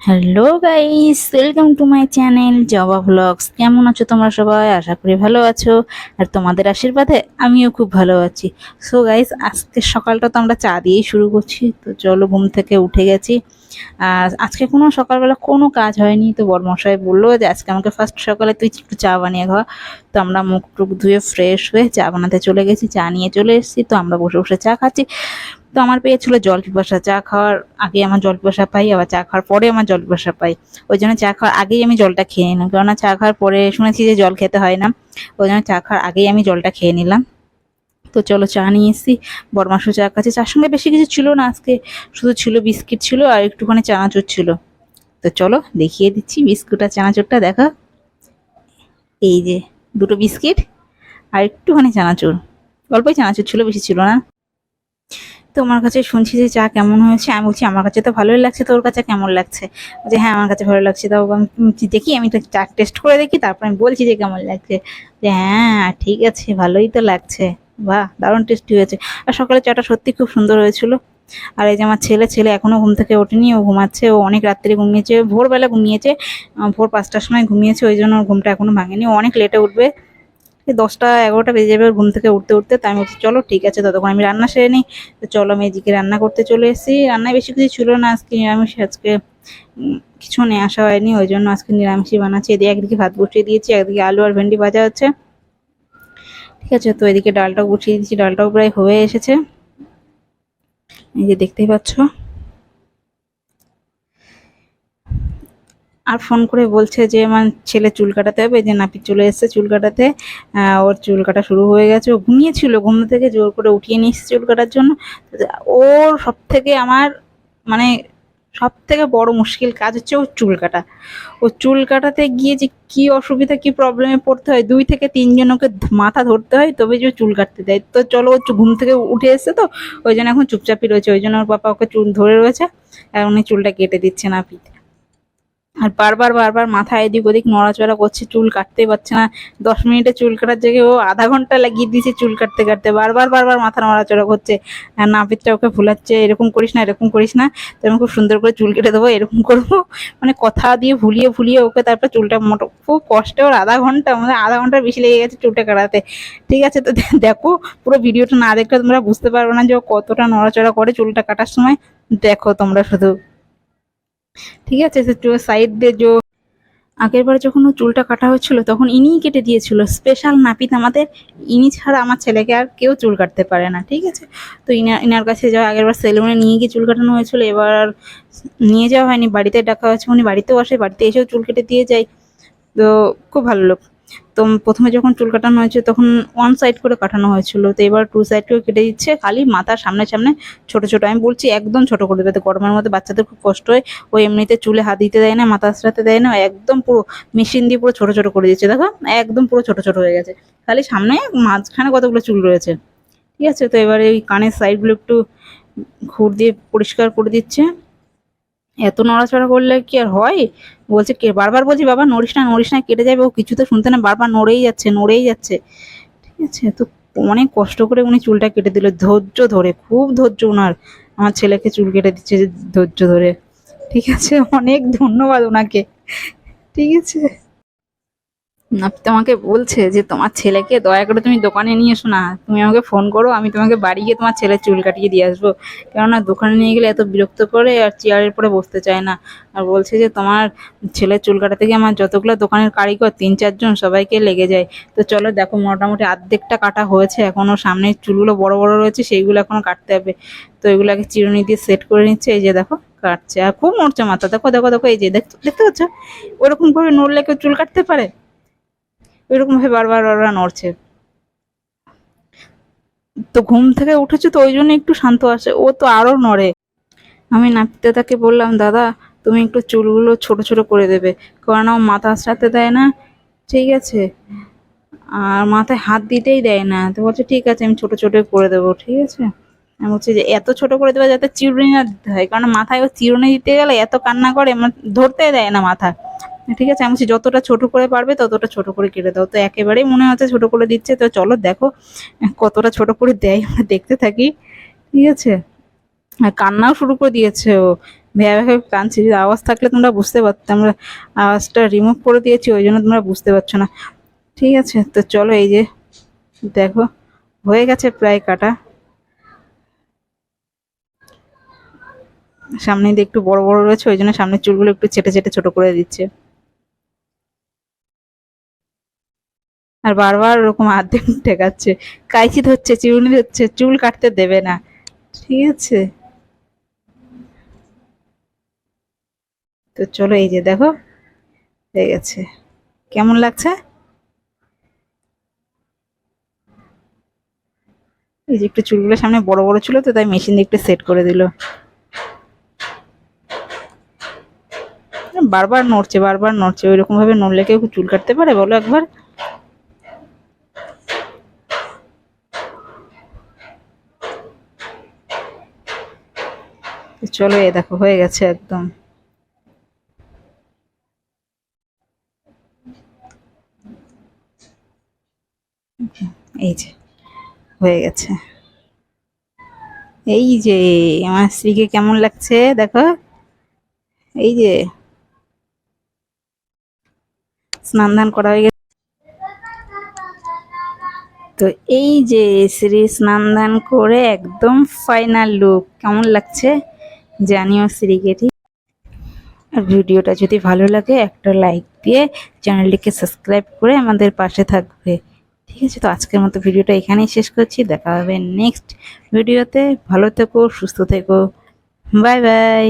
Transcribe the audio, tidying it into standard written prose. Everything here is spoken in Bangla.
Hello guys, welcome to my channel জবা ব্লগস। কেমন আছো তোমরা সবাই? আশা করি ভালো আছো, আর তোমাদের আশীর্বাদে আমিও খুব ভালো আছি। সো গাইস, আজকে সকালটা তো আমরা চা দিয়েই শুরু করছি। তো চলো, ঘুম থেকে উঠে গেছি। আর আজকে কোনো সকালবেলা কোনো কাজ হয়নি। তো বড়মশাই বললো যে আজকে আমাকে ফার্স্ট সকালে তুই একটু চা বানিয়ে খাওয়া। তো আমরা মুখ টুক ধুয়ে ফ্রেশ হয়ে চা বানাতে চলে গেছি, চা নিয়ে চলে এসেছি। তো আমরা বসে বসে চা খাচ্ছি। তো আমার পেয়েছিল জল পিপাসা। চা খাওয়ার আগে আমার জল পিপাসা পাই, আবার চা খাওয়ার পরে আমার জল পিপাসা পাই। ওই জন্য চা খাওয়ার আগেই আমি জলটা খেয়ে নিলাম, কেননা চা খাওয়ার পরে শুনেছি যে জল খেতে হয় না। ওই জন্য চা খাওয়ার আগেই আমি জলটা খেয়ে নিলাম। তো চলো, চা নিয়ে এসেছি। বড়মাসু চা খাচ্ছে। চার সঙ্গে বেশি কিছু ছিল না আজকে, শুধু ছিল বিস্কিট ছিল আর একটুখানি চানাচুর ছিল। তো চলো দেখিয়ে দিচ্ছি বিস্কুট আর চানাচুরটা। দেখা, এই যে দুটো বিস্কিট আর একটুখানি চানাচুর। অল্পই চানাচুর ছিল, বেশি ছিল না। তোমার কাছে শুনছি যে চা কেমন হয়েছে। আমি বলছি আমার কাছে তো ভালোই লাগছে, তোর কাছে কেমন লাগছে? যে হ্যাঁ, আমার কাছে ভালো লাগছে। তাও আমি দেখি, আমি তো চা টেস্ট করে দেখি, তারপর আমি বলছি যে কেমন লাগছে। যে হ্যাঁ ঠিক আছে, ভালোই তো লাগছে। বাহ, দারুণ টেস্টি হয়েছে। আর সকালে চাটা সত্যি খুব সুন্দর হয়েছিল। আর এই যে আমার ছেলে ছেলে এখনো ঘুম থেকে ওঠেনি, ও ঘুমাচ্ছে। ও অনেক রাত্রে ঘুমিয়েছে, ভোরবেলা ঘুমিয়েছে। ভোর 5টার সময় ঘুমিয়েছে, ওই জন্য ওর ঘুমটা এখনো ভাঙেনি। ও অনেক লেটে উঠবে, এই 10টা 11টা বেজে যাবে ওর ঘুম থেকে উঠতে উঠতে। তাই আমি বলছি চলো ঠিক আছে, ততক্ষণ আমি রান্না সেরে নিই। তো চলো, আমি এদিকে রান্না করতে চলে এসেছি। রান্নায় বেশি কিছু ছিল না আজকে, নিরামিষ আজকে। কিছু নিয়ে আসা হয়নি, ওই জন্য আজকে নিরামিষই বানাচ্ছি। এদিকে একদিকে ভাত বসিয়ে দিয়েছি, একদিকে আলু আর ভেন্ডি ভাজা হচ্ছে। ঠিক আছে, তো এদিকে ডালটাও বসিয়ে দিয়েছি, ডালটাও প্রায় হয়ে এসেছে, এই যে দেখতেই পাচ্ছ। আর ফোন করে বলছে যে আমার ছেলে চুল কাটাতে হবে, যে নাপিত চলে এসেছে চুল কাটাতে। ওর চুল কাটা শুরু হয়ে গেছে। ও ঘুমিয়েছিল, ঘুম থেকে জোর করে উঠিয়ে নিয়ে এসেছে চুল কাটার জন্য। ওর সব থেকে আমার মানে সব থেকে বড় মুশকিল কাজ হচ্ছে ওর চুল কাটা। ও চুল কাটাতে গিয়ে যে কি অসুবিধা, কি প্রবলেমে পড়তে হয়, 2 থেকে 3 জন ওকে মাথা ধরতে হয় তবে যে ও চুল কাটতে দেয়। তো চলো, ও ঘুম থেকে উঠে এসছে, তো ওই জন্য এখন চুপচাপই রয়েছে। ওই জন্য ওর পাপা ওকে চুল ধরে রয়েছে, আর উনি চুলটা কেটে দিচ্ছে নাপিত। আর বারবার বারবার মাথা এদিক ওদিক নড়াচড়া করছে, চুল কাটতেই পারছে না। 10 মিনিটে চুল কাটার জায়গায় ও আধা ঘন্টা লাগিয়ে দিয়েছে চুল কাটতে কাটতে। বারবার বারবার মাথা নড়াচড়া করছে, আর নাপিতটা ওকে ভুলাচ্ছে, এরকম করিস না, এরকম করিস না, তুমি খুব সুন্দর করে চুল কেটে দেবো, এরকম করবো। মানে কথা দিয়ে ভুলিয়ে ভুলিয়ে ওকে তারপর চুলটা মোটো খুব কষ্টে ওর আধা ঘন্টা, মানে আধা ঘন্টার বেশি লেগে গেছে চুলটা কাটাতে। ঠিক আছে, তো দেখো, পুরো ভিডিওটা না দেখলে তোমরা বুঝতে পারবে না যে ও কতটা নড়াচড়া করে চুলটা কাটার সময়। দেখো তোমরা শুধু। ঠিক আছে, সাইড দিয়ে আগের বার যখন ও চুলটা কাটা হয়েছিল তখন ইনিই কেটে দিয়েছিল, স্পেশাল নাপিত আমাদের। ইনি ছাড়া আমার ছেলেকে আর কেউ চুল কাটতে পারে না। ঠিক আছে, তো ইনার কাছে যাওয়া, আগের বার সেলুনে নিয়ে গিয়ে চুল কাটানো হয়েছিল, এবার আর নিয়ে যাওয়া হয়নি, বাড়িতে ডাকা হয়েছে। উনি বাড়িতেও আসে, বাড়িতে এসেও চুল কেটে দিয়ে যায়। তো খুব ভালো লোক। তো প্রথমে যখন চুল কাটানো হয়েছে তখন ওয়ান সাইড করে কাটানো হয়েছিল, তো এবার 2 সাইড করে কেটে দিচ্ছে, খালি মাথার সামনে সামনে ছোট ছোট। আমি বলছি একদম ছোট করে দেবে, তো গরমের মধ্যে বাচ্চাদের খুব কষ্ট হয়। ওই এমনিতে চুলে হাত দিতে দেয় না, মাথা আঁচড়াতে দেয় না, একদম পুরো মেশিন দিয়ে পুরো ছোট ছোট করে দিচ্ছে। দেখো, একদম পুরো ছোট ছোট হয়ে গেছে, খালি সামনে মাঝখানে কতগুলো চুল রয়েছে। ঠিক আছে, তো এবার এই কানের সাইডগুলো একটু ঘুর দিয়ে পরিষ্কার করে দিচ্ছে। এত নড়াচড়া করলে কি আর হয়? বলছে কে, বারবার বলছি বাবা নড়িস না নড়িস না, কেটে যাবে। ও কিছুতে শুনতে না, বারবার নড়েই যাচ্ছে নড়েই যাচ্ছে। ঠিক আছে, তো অনেক কষ্ট করে উনি চুলটা কেটে দিল, ধৈর্য ধরে, খুব ধৈর্য ওনার। আমার ছেলেকে চুল কেটে দিচ্ছে যে ধৈর্য ধরে। ঠিক আছে, অনেক ধন্যবাদ ওনাকে। ঠিক আছে, আপনি তো আমাকে বলছে যে তোমার ছেলেকে দয়া করে তুমি দোকানে নিয়ে এসো না, তুমি আমাকে ফোন করো, আমি তোমাকে বাড়ি গিয়ে তোমার ছেলের চুল কাটিয়ে দিয়ে আসবো। কেননা দোকানে নিয়ে গেলে এত বিরক্ত করে আর চেয়ারের পরে বসতে চায় না। আর বলছে যে তোমার ছেলের চুল কাটাতে গিয়ে আমার যতগুলো দোকানের কারিগর 3 4 জন সবাইকে লেগে যায়। তো চলো দেখো, মোটামুটি অর্ধেকটা কাটা হয়েছে, এখনো সামনের চুলগুলো বড় বড় রয়েছে, সেইগুলো এখনো কাটতে হবে। তো এগুলো আগে চিরুনি দিয়ে সেট করে নিচ্ছে। এই যে দেখো কাটছে, আর খুব নড়ছে মাথা। দেখো দেখো দেখো, এই যে দেখতে দেখতে পাচ্ছ, ওরকম করে নড়লে কেউ চুল কাটতে পারে? ওইরকম ভাবে বারবার বারবার নড়ছে। তো ঘুম থেকে উঠেছে, তো ওই জন্য একটু শান্ত আছে, ও তো আরো নড়ে। আমি নাপিতাকে বললাম, দাদা তুমি একটু চুলগুলো ছোট ছোট করে দেবে, কারণ ও মাথা আঁচড়াতে দেয় না। ঠিক আছে, আর মাথায় হাত দিতেই দেয় না। তো বলছে ঠিক আছে, আমি ছোট ছোট করে দেবো। ঠিক আছে, আমি বলছি যে এত ছোট করে দেবে যাতে চিরুনি না দিতে হয়, কারণ মাথায় ও চিরুনি দিতে গেলে এত কান্না করে, ধরতে দেয় না মাথা। ঠিক আছে, আমি বলছি যতটা ছোট করে পারবে ততটা ছোট করে কেটে দাও। তো একেবারেই মনে হচ্ছে ছোট করে দিচ্ছে। তো চলো দেখো কতটা ছোট করে দেয়, আমরা দেখতে থাকি। ঠিক আছে, আর কান্নাও শুরু করে দিয়েছে ও, ভ্যা ভ্যা করে কাঁদছে। যদি আওয়াজ থাকলে তোমরা বুঝতে পারতে, আমরা আওয়াজটা রিমুভ করে দিয়েছি, ওই জন্য তোমরা বুঝতে পারছো না। ঠিক আছে, তো চলো এই যে দেখো হয়ে গেছে প্রায় কাটা। সামনে দিয়ে একটু বড় বড় রয়েছে, ওই জন্য সামনের চুলগুলো একটু চেটে চেটে ছোট করে দিচ্ছে। আর বারবার ওরকম অর্ধেক ঠেকাচ্ছে, কাইচি ধরছে, চিরুনি ধরছে, চুল কাটতে দেবে না। ঠিক আছে, তো চলো এই যে দেখো হয়ে গেছে। কেমন লাগছে? এই যে একটু চুলগুলো সামনে বড় বড় ছিল, তো তাই মেশিন দিয়ে একটু সেট করে দিল। বারবার নড়ছে, বারবার নড়ছে, ওইরকম ভাবে নড়লে কেউ চুল কাটতে পারে বলো একবার? তো চলো এই দেখো হয়ে গেছে একদম। এই যে হয়ে গেছে। এই যে আমার স্ত্রীকে কেমন লাগছে দেখো। এই যে স্নান ধান করা হয়ে গেছে। তো এই যে শ্রী স্নান দান করে একদম ফাইনাল লুক, কেমন লাগছে জানিও শ্রীকে। ঠিক, আর ভিডিওটা যদি ভালো লাগে একটা লাইক দিয়ে চ্যানেলটিকে সাবস্ক্রাইব করে আমাদের পাশে থাকবে। ঠিক আছে, তো আজকের মতো ভিডিওটা এখানেই শেষ করছি, দেখা হবে নেক্সট ভিডিওতে। ভালো থেকো, সুস্থ থেকো, বাই বাই।